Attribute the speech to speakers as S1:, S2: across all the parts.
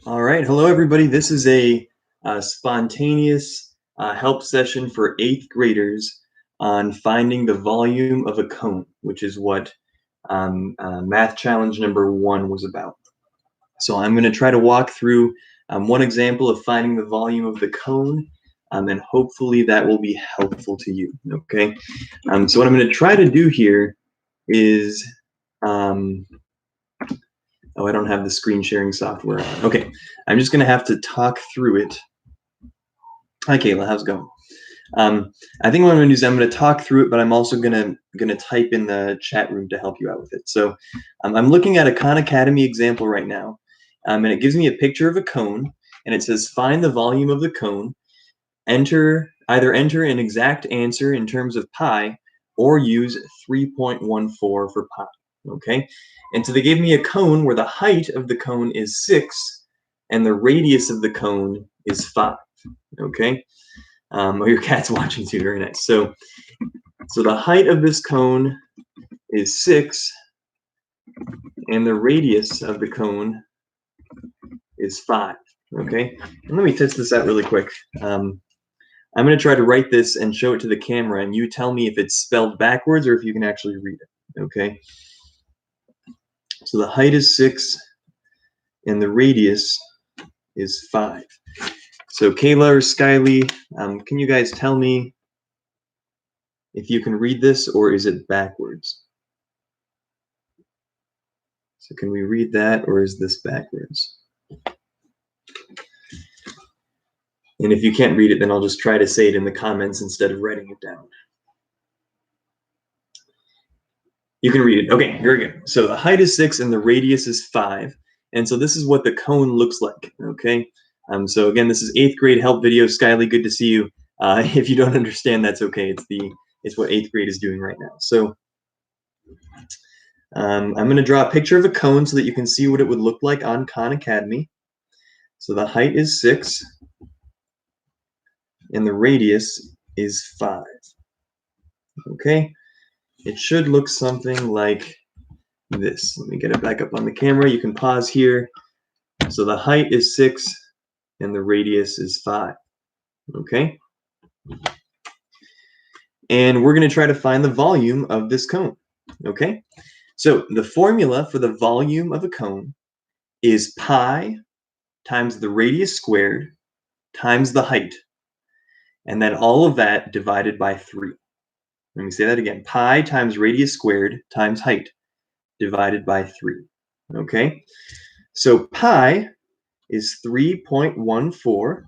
S1: All right, hello everybody. This is a spontaneous help session for 8th graders on finding the volume of a cone, which is what math challenge number 1 was about. So I'm going to try to walk through one example of finding the volume of the cone, and hopefully that will be helpful to you. Okay. So what I'm going to try to do here is oh, I don't have the screen sharing software on. Okay, I'm just gonna have to talk through it. Hi, Kayla, how's it going? I think what I'm gonna do is I'm gonna talk through it, but I'm also gonna type in the chat room to help you out with it. So I'm looking at a Khan Academy example right now, and it gives me a picture of a cone, and it says find the volume of the cone. Either enter an exact answer in terms of pi, or use 3.14 for pi. Okay, and so they gave me a cone where the height of the cone is 6 and the radius of the cone is 5. Okay, oh, your cat's watching too. Very nice. So the height of this cone is 6 and the radius of the cone is 5. Okay, and let me test this out really quick. I'm going to try to write this and show it to the camera, and you tell me if it's spelled backwards or if you can actually read it. Okay, so the height is 6 and the radius is 5. So Kayla or Skyly, can you guys tell me if you can read this or is it backwards? So can we read that or is this backwards? And if you can't read it, then I'll just try to say it in the comments instead of writing it down. You can read it. Okay, very good. So the height is 6 and the radius is 5. And so this is what the cone looks like, okay? So again, this is 8th grade help video. Skyly, good to see you. If you don't understand, that's okay. It's what 8th grade is doing right now. So I'm going to draw a picture of a cone so that you can see what it would look like on Khan Academy. So the height is 6 and the radius is 5. Okay? It should look something like this. Let me get it back up on the camera. You can pause here. So the height is 6 and the radius is 5. Okay? And we're going to try to find the volume of this cone. Okay? So the formula for the volume of a cone is pi times the radius squared times the height. And then all of that divided by 3. Let me say that again. Pi times radius squared times height divided by 3. Okay? So pi is 3.14.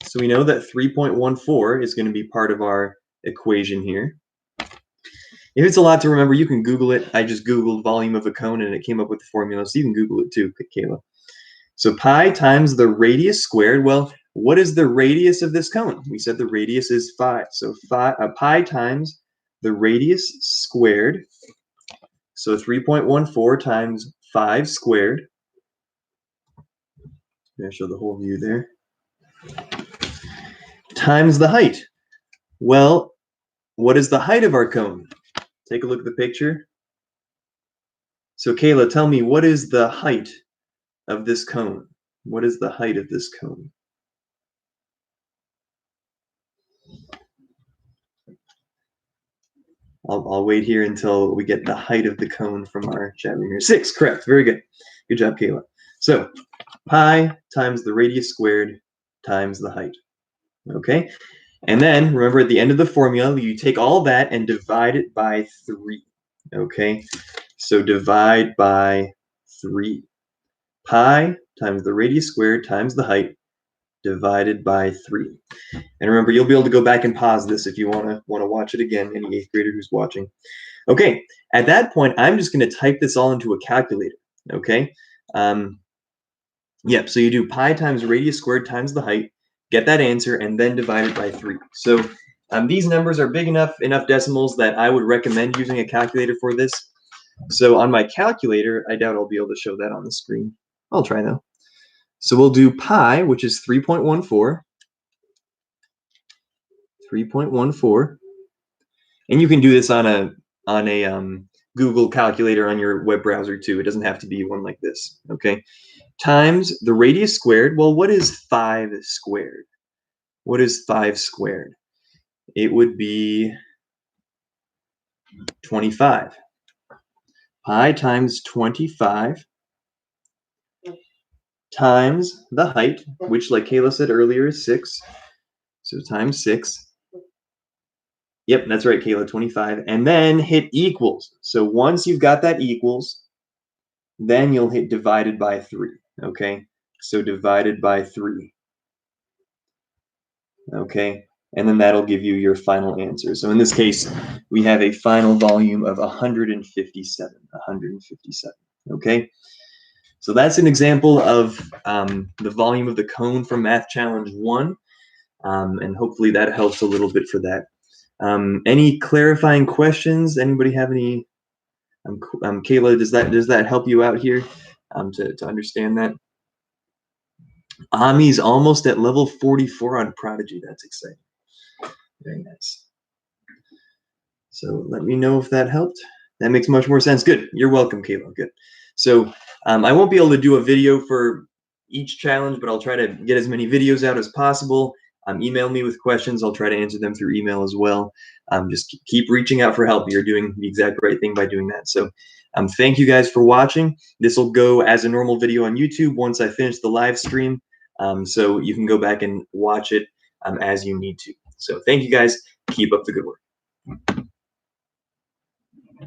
S1: So we know that 3.14 is going to be part of our equation here. If it's a lot to remember, you can Google it. I just Googled volume of a cone and it came up with the formula, so you can Google it too, Kayla. So pi times the radius squared. Well, what is the radius of this cone? We said the radius is 5. So pi times the radius squared. So 3.14 times 5 squared. I'm going to show the whole view there. Times the height. Well, what is the height of our cone? Take a look at the picture. So Kayla, tell me, what is the height of this cone? What is the height of this cone? I'll wait here until we get the height of the cone from our chat room here. 6, correct. Very good. Good job, Kayla. So pi times the radius squared times the height. Okay? And then, remember, at the end of the formula, you take all that and divide it by 3. Okay? So divide by 3. Pi times the radius squared times the height divided by 3. And remember, you'll be able to go back and pause this if you want to watch it again, any 8th grader who's watching. Okay, at that point, I'm just going to type this all into a calculator. Okay? Yep, so you do pi times radius squared times the height, get that answer, and then divide it by 3. So these numbers are big enough decimals that I would recommend using a calculator for this. So on my calculator, I doubt I'll be able to show that on the screen. I'll try though. So we'll do pi, which is 3.14. 3.14. And you can do this on a Google calculator on your web browser too. It doesn't have to be one like this. Okay. times the radius squared. Well, what is 5 squared? What is 5 squared? It would be 25. Pi times 25 times the height, which, like Kayla said earlier, is 6. So times 6. Yep, that's right, Kayla, 25. And then hit equals. So once you've got that equals, then you'll hit divided by 3. Okay, so divided by 3. Okay, and then that'll give you your final answer. So in this case, we have a final volume of 157. 157. Okay, so that's an example of the volume of the cone from Math Challenge 1, and hopefully that helps a little bit for that. Any clarifying questions? Anybody have any? Kayla, does that help you out here to understand that? Ami's almost at level 44 on Prodigy. That's exciting. Very nice. So let me know if that helped. That makes much more sense. Good. You're welcome, Kayla. Good. So I won't be able to do a video for each challenge, but I'll try to get as many videos out as possible. Email me with questions. I'll try to answer them through email as well. Just keep reaching out for help. You're doing the exact right thing by doing that. So thank you guys for watching. This will go as a normal video on YouTube once I finish the live stream. So you can go back and watch it as you need to. So thank you guys. Keep up the good work.